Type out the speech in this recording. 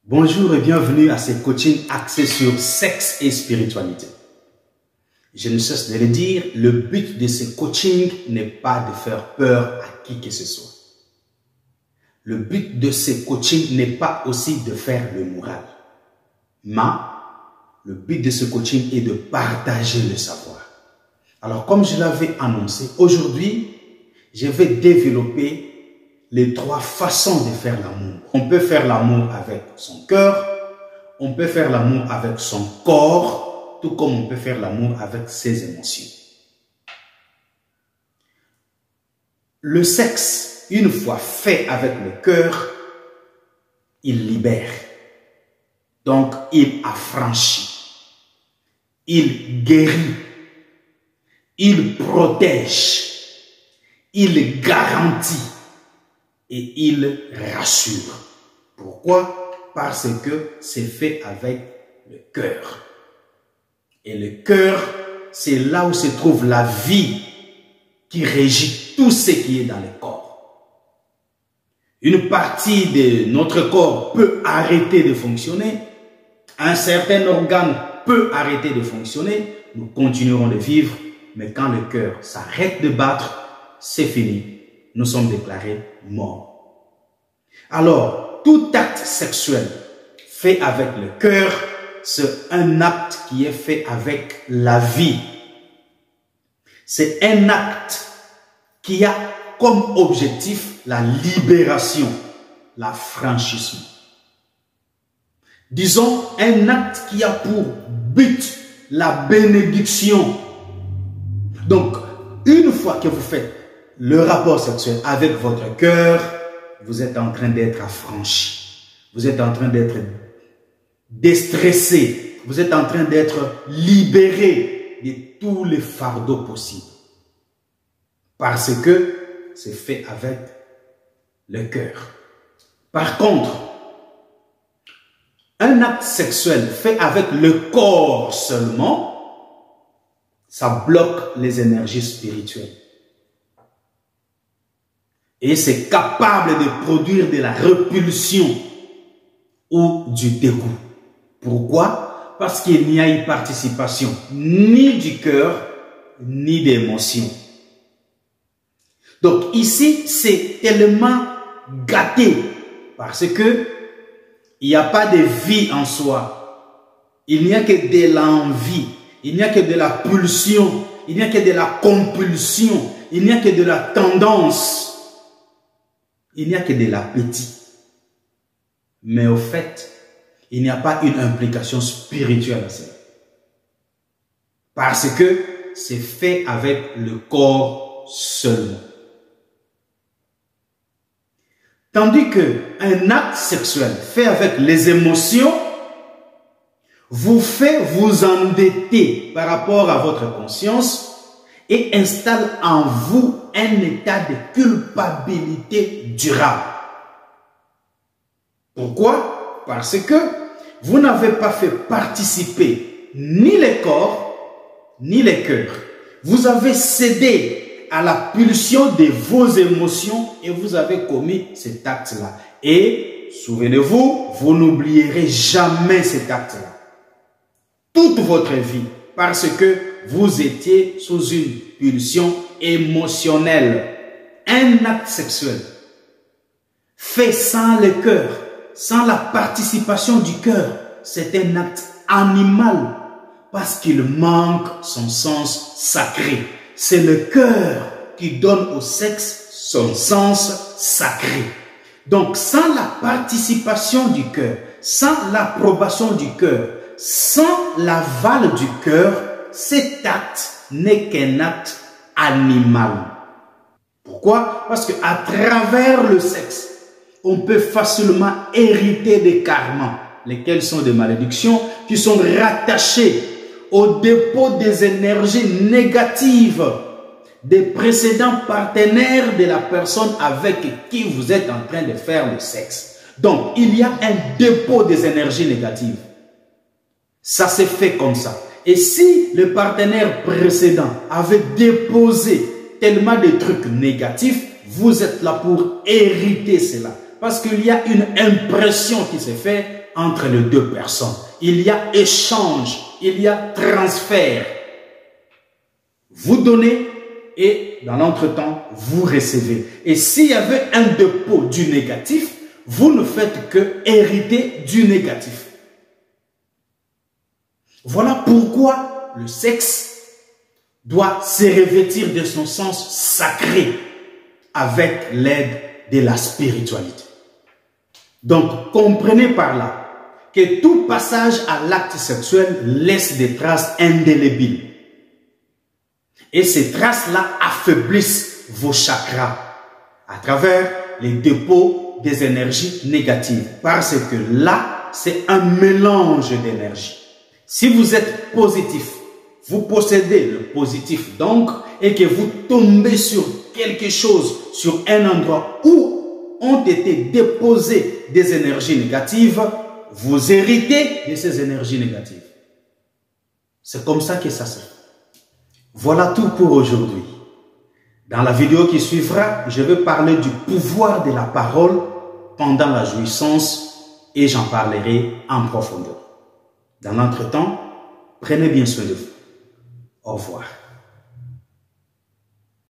Bonjour et bienvenue à ce coaching axé sur sexe et spiritualité. Je ne cesse de le dire, le but de ce coaching n'est pas de faire peur à qui que ce soit. Le but de ce coaching n'est pas aussi de faire le moral. Mais le but de ce coaching est de partager le savoir. Alors comme je l'avais annoncé, aujourd'hui, je vais développer les 3 façons de faire l'amour. On peut faire l'amour avec son cœur, on peut faire l'amour avec son corps, tout comme on peut faire l'amour avec ses émotions. Le sexe, une fois fait avec le cœur, il libère. Donc, il affranchit, il guérit, il protège, il garantit. Et il rassure. Pourquoi? Parce que c'est fait avec le cœur. Et le cœur, c'est là où se trouve la vie qui régit tout ce qui est dans le corps. Une partie de notre corps peut arrêter de fonctionner. Un certain organe peut arrêter de fonctionner. Nous continuerons de vivre. Mais quand le cœur s'arrête de battre, c'est fini. Nous sommes déclarés morts. Alors, tout acte sexuel fait avec le cœur, c'est un acte qui est fait avec la vie. C'est un acte qui a comme objectif la libération, l'affranchissement. Disons, un acte qui a pour but la bénédiction. Donc, une fois que vous faites le rapport sexuel avec votre cœur, vous êtes en train d'être affranchi. Vous êtes en train d'être déstressé. Vous êtes en train d'être libéré de tous les fardeaux possibles. Parce que c'est fait avec le cœur. Par contre, un acte sexuel fait avec le corps seulement, ça bloque les énergies spirituelles. Et c'est capable de produire de la répulsion ou du dégoût. Pourquoi? Parce qu'il n'y a eu participation ni du cœur, ni d'émotion. Donc ici, c'est tellement gâté parce que il n'y a pas de vie en soi. Il n'y a que de l'envie. Il n'y a que de la pulsion. Il n'y a que de la compulsion. Il n'y a que de la tendance. Il n'y a que de l'appétit. Mais au fait, il n'y a pas une implication spirituelle à cela. Parce que c'est fait avec le corps seulement. Tandis qu'un acte sexuel fait avec les émotions vous fait vous endetter par rapport à votre conscience et installe en vous un état de culpabilité durable. Pourquoi? Parce que vous n'avez pas fait participer ni les corps, ni les cœurs. Vous avez cédé à la pulsion de vos émotions et vous avez commis cet acte-là. Et, souvenez-vous, vous n'oublierez jamais cet acte-là. Toute votre vie, parce que vous étiez sous une pulsion émotionnelle. Un acte sexuel fait sans le cœur, sans la participation du cœur, c'est un acte animal parce qu'il manque son sens sacré. C'est le cœur qui donne au sexe son sens sacré. Donc, sans la participation du cœur, sans l'approbation du cœur, sans l'aval du cœur, cet acte n'est qu'un acte animal. Pourquoi? Parce qu'à travers le sexe, on peut facilement hériter des karmas, lesquels sont des malédictions qui sont rattachées au dépôt des énergies négatives des précédents partenaires de la personne avec qui vous êtes en train de faire le sexe. Donc, il y a un dépôt des énergies négatives. Ça s'est fait comme ça. Et si le partenaire précédent avait déposé tellement de trucs négatifs, vous êtes là pour hériter cela. Parce qu'il y a une impression qui s'est faite entre les deux personnes. Il y a échange, il y a transfert. Vous donnez et dans l'entretemps, vous recevez. Et s'il y avait un dépôt du négatif, vous ne faites que hériter du négatif. Voilà pourquoi le sexe doit se revêtir de son sens sacré avec l'aide de la spiritualité. Donc, comprenez par là que tout passage à l'acte sexuel laisse des traces indélébiles. Et ces traces-là affaiblissent vos chakras à travers les dépôts des énergies négatives. Parce que là, c'est un mélange d'énergie. Si vous êtes positif, vous possédez le positif donc, et que vous tombez sur quelque chose, sur un endroit où ont été déposées des énergies négatives, vous héritez de ces énergies négatives. C'est comme ça que ça se fait. Voilà tout pour aujourd'hui. Dans la vidéo qui suivra, je vais parler du pouvoir de la parole pendant la jouissance et j'en parlerai en profondeur. Dans l'entretemps, prenez bien soin de vous. Au revoir.